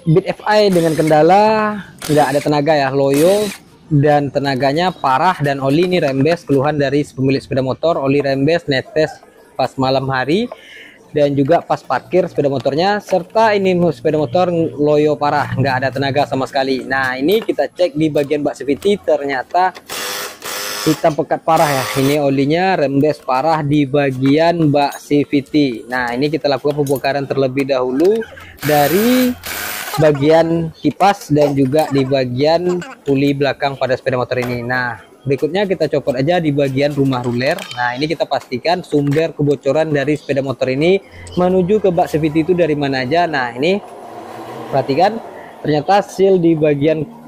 Beat FI dengan kendala nggak ada tenaga ya, loyo dan tenaganya parah, dan oli ini rembes, keluhan dari pemilik sepeda motor, oli rembes netes pas malam hari dan juga pas parkir sepeda motornya, serta ini sepeda motor loyo parah, nggak ada tenaga sama sekali. Nah ini kita cek di bagian bak CVT, ternyata hitam pekat parah ya, ini olinya rembes parah di bagian bak CVT. Nah ini kita lakukan pembongkaran terlebih dahulu dari bagian kipas dan juga di bagian puli belakang pada sepeda motor ini. Nah berikutnya kita copot aja di bagian rumah ruler. Nah ini kita pastikan sumber kebocoran dari sepeda motor ini menuju ke bak CVT itu dari mana aja. Nah ini perhatikan, ternyata seal di bagian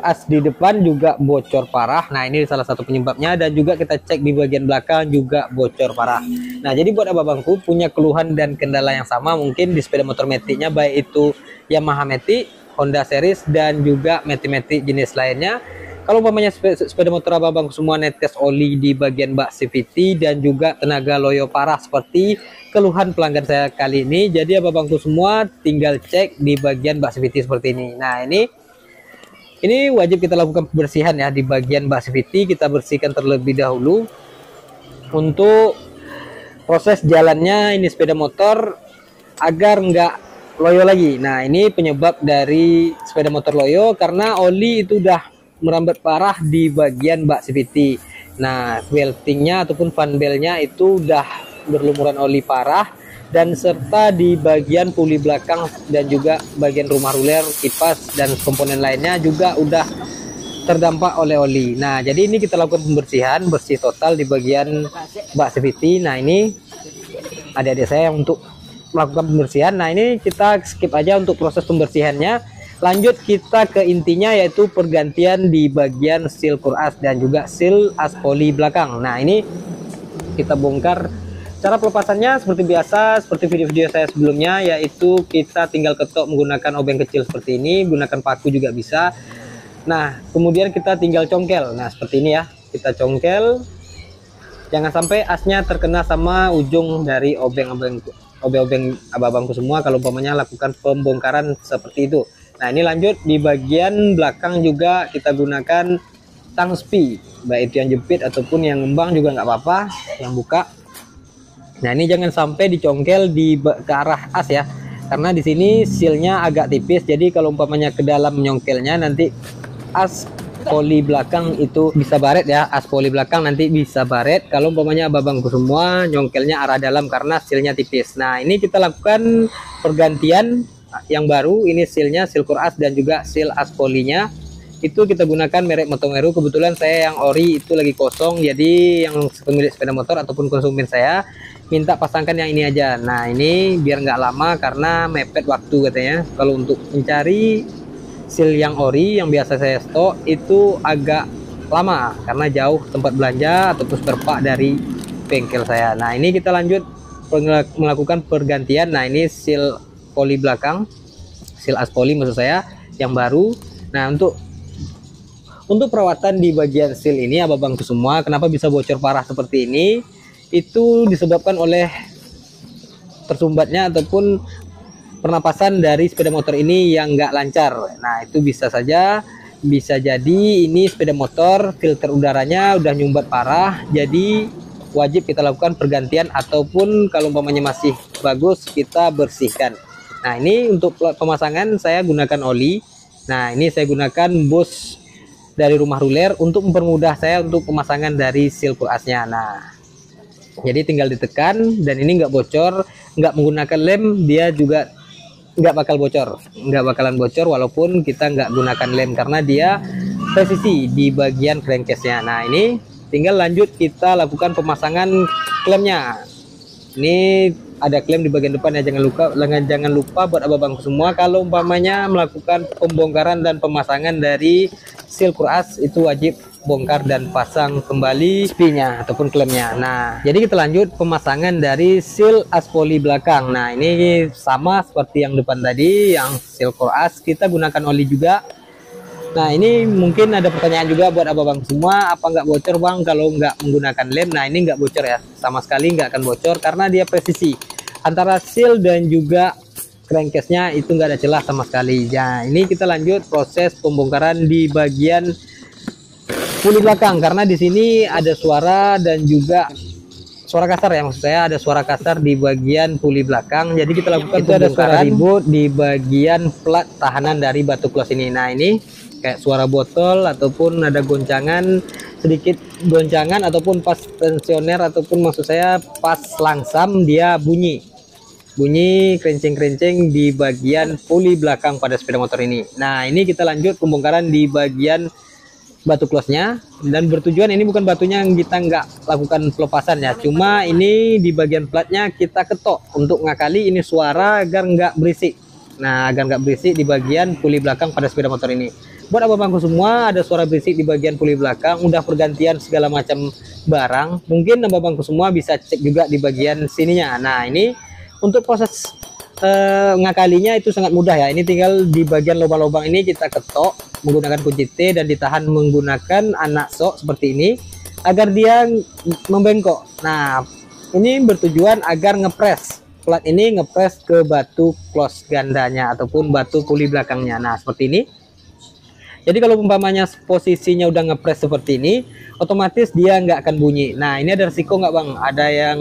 as di depan juga bocor parah. Nah ini salah satu penyebabnya, dan juga kita cek di bagian belakang juga bocor parah. Nah jadi buat abang-abangku punya keluhan dan kendala yang sama mungkin di sepeda motor Matic-nya, baik itu Yamaha Matic, Honda series, dan juga Matic jenis lainnya. Kalau umpamanya sepeda motor abang-abang semua netes oli di bagian bak CVT dan juga tenaga loyo parah seperti keluhan pelanggan saya kali ini, jadi abang-abangku semua tinggal cek di bagian bak CVT seperti ini. Nah ini wajib kita lakukan pembersihan ya di bagian bak CVT. Kita bersihkan terlebih dahulu untuk proses jalannya ini sepeda motor agar nggak loyo lagi. Nah ini penyebab dari sepeda motor loyo karena oli itu udah merambat parah di bagian bak CVT. Nah beltingnya ataupun fan belnya itu udah berlumuran oli parah, dan serta di bagian puli belakang dan juga bagian rumah ruler, kipas, dan komponen lainnya juga udah terdampak oleh oli. Nah jadi ini kita lakukan pembersihan bersih total di bagian bak CVT. Nah ini adik-adik saya untuk melakukan pembersihan. Nah ini kita skip aja untuk proses pembersihannya, lanjut kita ke intinya, yaitu pergantian di bagian seal as dan juga seal as poli belakang. Nah ini kita bongkar. Cara pelepasannya seperti biasa, seperti video-video saya sebelumnya, yaitu kita tinggal ketok menggunakan obeng kecil seperti ini, gunakan paku juga bisa. Nah kemudian kita tinggal congkel. Nah seperti ini ya, kita congkel, jangan sampai asnya terkena sama ujung dari obeng-obeng abang-abangku semua kalau umpamanya lakukan pembongkaran seperti itu. Nah ini lanjut di bagian belakang juga kita gunakan tang spi, baik itu yang jepit ataupun yang ngembang juga nggak apa-apa, yang buka. Nah ini jangan sampai dicongkel ke arah as ya, karena di sini sealnya agak tipis, jadi kalau umpamanya ke dalam menyongkelnya nanti as poli belakang itu bisa baret ya, as poli belakang nanti bisa baret kalau umpamanya abang-abangku semua nyongkelnya arah dalam karena sealnya tipis. Nah ini kita lakukan pergantian yang baru, ini sealnya, seal as dan juga seal as polinya itu kita gunakan merek Motomeru. Kebetulan saya yang ori itu lagi kosong, jadi yang pemilik sepeda motor ataupun konsumen saya minta pasangkan yang ini aja. Nah ini biar nggak lama karena mepet waktu katanya. Kalau untuk mencari seal yang ori yang biasa saya stok itu agak lama karena jauh tempat belanja ataupun spare part dari bengkel saya. Nah ini kita lanjut melakukan pergantian. Nah ini seal poli belakang, seal as poli maksud saya yang baru. Nah untuk perawatan di bagian seal ini abang-abangku semua, kenapa bisa bocor parah seperti ini, itu disebabkan oleh tersumbatnya ataupun pernapasan dari sepeda motor ini yang nggak lancar. Nah itu bisa jadi ini sepeda motor filter udaranya udah nyumbat parah, jadi wajib kita lakukan pergantian ataupun kalau umpamanya masih bagus kita bersihkan. Nah ini untuk pemasangan saya gunakan oli. Nah ini saya gunakan bus dari rumah ruler untuk mempermudah saya untuk pemasangan dari seal asnya. Nah jadi tinggal ditekan dan ini nggak bocor, nggak menggunakan lem dia juga nggak bakalan bocor walaupun kita nggak gunakan lem karena dia presisi di bagian crankcase-nya. Nah ini tinggal lanjut kita lakukan pemasangan klemnya. Ini ada klem di bagian depan ya, jangan lupa buat abang-abangku semua kalau umpamanya melakukan pembongkaran dan pemasangan dari seal as itu wajib bongkar dan pasang kembali spinya ataupun klemnya. Nah jadi kita lanjut pemasangan dari seal as poli belakang. Nah ini sama seperti yang depan tadi, yang seal as kita gunakan oli juga. Nah ini mungkin ada pertanyaan juga buat abang-abang semua, apa nggak bocor bang kalau nggak menggunakan lem? Nah ini nggak bocor ya, sama sekali nggak akan bocor karena dia presisi antara seal dan juga crankcase-nya itu nggak ada celah sama sekali. Nah, ini kita lanjut proses pembongkaran di bagian puli belakang, karena di sini ada suara dan juga suara kasar ya, maksud saya ada suara kasar di bagian puli belakang. Jadi kita lakukan itu ada suara ribut di bagian plat tahanan dari batu close ini. Nah, ini kayak suara botol ataupun ada goncangan, sedikit goncangan ataupun pas tensioner ataupun maksud saya pas langsam dia bunyi kerenceng-kerenceng di bagian puli belakang pada sepeda motor ini. Nah, ini kita lanjut pembongkaran di bagian batu close-nya, dan bertujuan ini bukan batunya yang kita nggak lakukan pelepasan ya, cuma ini di bagian platnya kita ketok untuk ngakali ini suara agar nggak berisik. Nah, agar nggak berisik di bagian puli belakang pada sepeda motor ini. Buat abang-abangku semua, ada suara berisik di bagian puli belakang, udah pergantian segala macam barang, mungkin abang-abangku semua bisa cek juga di bagian sininya. Nah, ini untuk proses ngakalinya itu sangat mudah ya. Ini tinggal di bagian lubang-lubang ini kita ketok menggunakan kunci T dan ditahan menggunakan anak sok seperti ini agar dia membengkok. Nah, ini bertujuan agar ngepres plat ini, ngepres ke batu close gandanya ataupun batu puli belakangnya. Nah, seperti ini. Jadi kalau umpamanya posisinya udah ngepres seperti ini, otomatis dia nggak akan bunyi. Nah, ini ada risiko nggak bang? Ada yang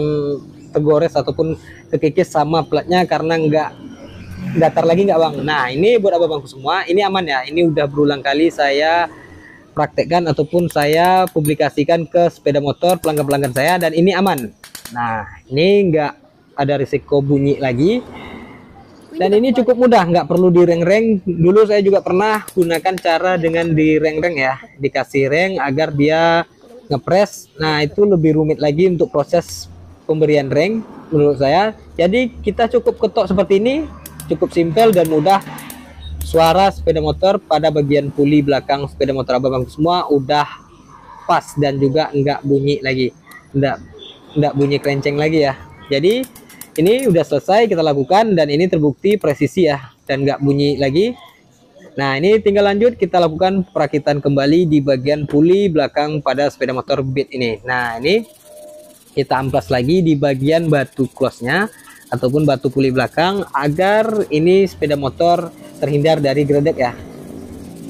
tergores ataupun kekikis sama platnya karena nggak datar lagi nggak bang? Nah, ini buat abang-abangku semua, ini aman ya. Ini udah berulang kali saya praktekkan ataupun saya publikasikan ke sepeda motor pelanggan-pelanggan saya dan ini aman. Nah, ini nggak ada risiko bunyi lagi dan ini cukup mudah, nggak perlu direng-reng. Dulu saya juga pernah gunakan cara dengan direng-reng ya, dikasih reng agar dia ngepres. Nah, itu lebih rumit lagi untuk proses pemberian reng menurut saya. Jadi kita cukup ketok seperti ini, cukup simpel dan mudah. Suara sepeda motor pada bagian puli belakang sepeda motor abang-abang semua udah pas dan juga enggak bunyi lagi, enggak bunyi kerenceng lagi ya. Jadi ini udah selesai kita lakukan dan ini terbukti presisi ya dan enggak bunyi lagi. Nah, ini tinggal lanjut kita lakukan perakitan kembali di bagian puli belakang pada sepeda motor Beat ini. Nah, ini kita amplas lagi di bagian batu close-nya ataupun batu puli belakang agar ini sepeda motor terhindar dari gredek ya.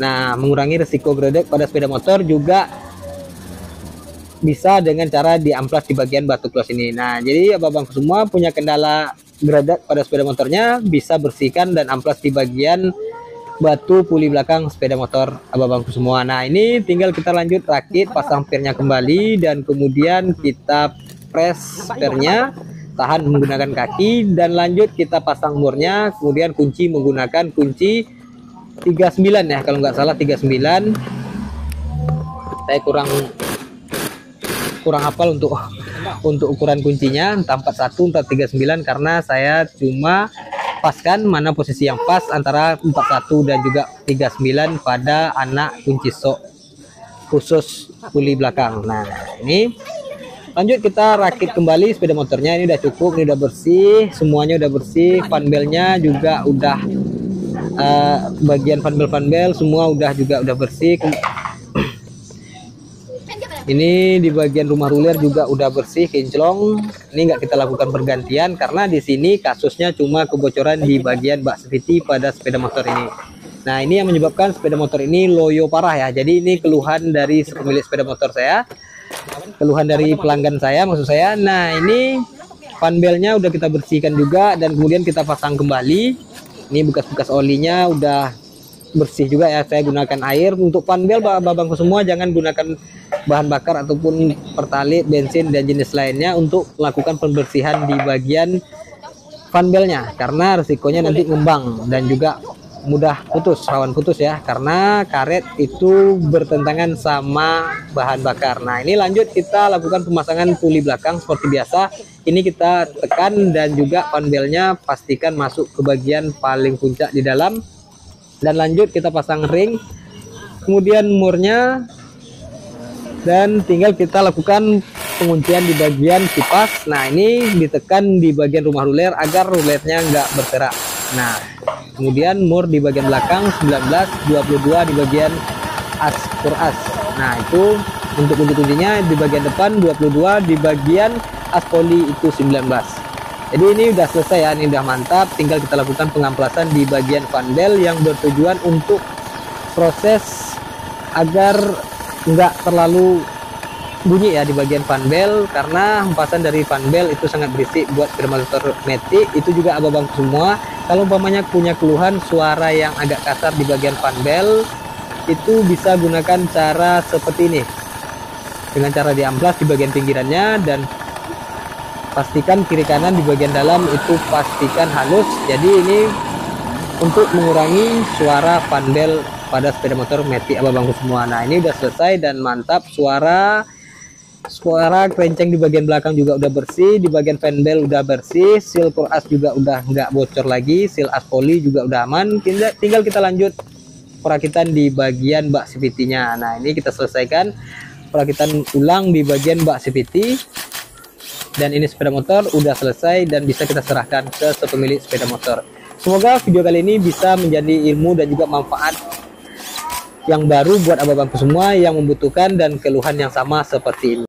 Nah, mengurangi risiko gredek pada sepeda motor juga bisa dengan cara diamplas di bagian batu close ini. Nah, jadi abang-abang semua punya kendala gredek pada sepeda motornya, bisa bersihkan dan amplas di bagian batu puli belakang sepeda motor abang-abangku semua. Nah, ini tinggal kita lanjut rakit, pasang pirnya kembali dan kemudian kita press spare-nya, tahan menggunakan kaki dan lanjut kita pasang murnya, kemudian kunci menggunakan kunci 39 ya, kalau nggak salah 39. Saya kurang hafal untuk ukuran kuncinya, entah 41 entah 39 karena saya cuma paskan mana posisi yang pas antara 41 dan juga 39 pada anak kunci sok khusus puli belakang. Nah, ini lanjut kita rakit kembali sepeda motornya. Ini udah cukup, ini udah bersih, semuanya udah bersih, fanbelnya juga udah bagian fanbel semua udah bersih. Ini di bagian rumah ruler juga udah bersih, kinclong. Ini nggak kita lakukan pergantian karena di sini kasusnya cuma kebocoran di bagian bak safety pada sepeda motor ini. Nah, ini yang menyebabkan sepeda motor ini loyo parah ya. Jadi ini keluhan dari pemilik sepeda motor saya, keluhan dari pelanggan saya maksud saya. Nah, ini fanbelnya udah kita bersihkan juga dan kemudian kita pasang kembali. Ini bekas-bekas olinya udah bersih juga ya, saya gunakan air. Untuk fanbel babangku semua jangan gunakan bahan bakar ataupun pertalit, bensin dan jenis lainnya untuk melakukan pembersihan di bagian fanbelnya karena resikonya nanti ngembang dan juga mudah putus, rawan putus ya, karena karet itu bertentangan sama bahan bakar. Nah, ini lanjut kita lakukan pemasangan puli belakang seperti biasa. Ini kita tekan dan juga fanbelnya pastikan masuk ke bagian paling puncak di dalam. Dan lanjut kita pasang ring, kemudian murnya, dan tinggal kita lakukan penguncian di bagian kipas. Nah, ini ditekan di bagian rumah ruler agar rulernya nggak bergerak. Nah, kemudian mur di bagian belakang 19, 22 di bagian as per as. Nah, itu untuk kunci-kuncinya. Di bagian depan 22, di bagian as poli itu 19. Jadi ini udah selesai ya, ini udah mantap. Tinggal kita lakukan pengamplasan di bagian fan belt yang bertujuan untuk proses agar nggak terlalu bunyi ya di bagian fan belt, karena hempasan dari fan belt itu sangat berisik buat sepeda motor Matic. Itu juga abang semua, kalau umpamanya punya keluhan suara yang agak kasar di bagian fan belt, itu bisa gunakan cara seperti ini, dengan cara diamplas di bagian pinggirannya, dan pastikan kiri kanan di bagian dalam itu pastikan halus. Jadi ini untuk mengurangi suara fan belt pada sepeda motor Matic abang semua. Nah ini udah selesai dan mantap. Suara kerenceng di bagian belakang juga udah bersih, di bagian fan belt udah bersih, seal core as juga udah nggak bocor lagi, seal aspoli juga udah aman. Tinggal kita lanjut perakitan di bagian bak CVT-nya. Nah ini kita selesaikan perakitan ulang di bagian bak CVT, dan ini sepeda motor udah selesai dan bisa kita serahkan ke pemilik sepeda motor. Semoga video kali ini bisa menjadi ilmu dan juga manfaat yang baru buat abang-abangku semua yang membutuhkan dan keluhan yang sama seperti ini.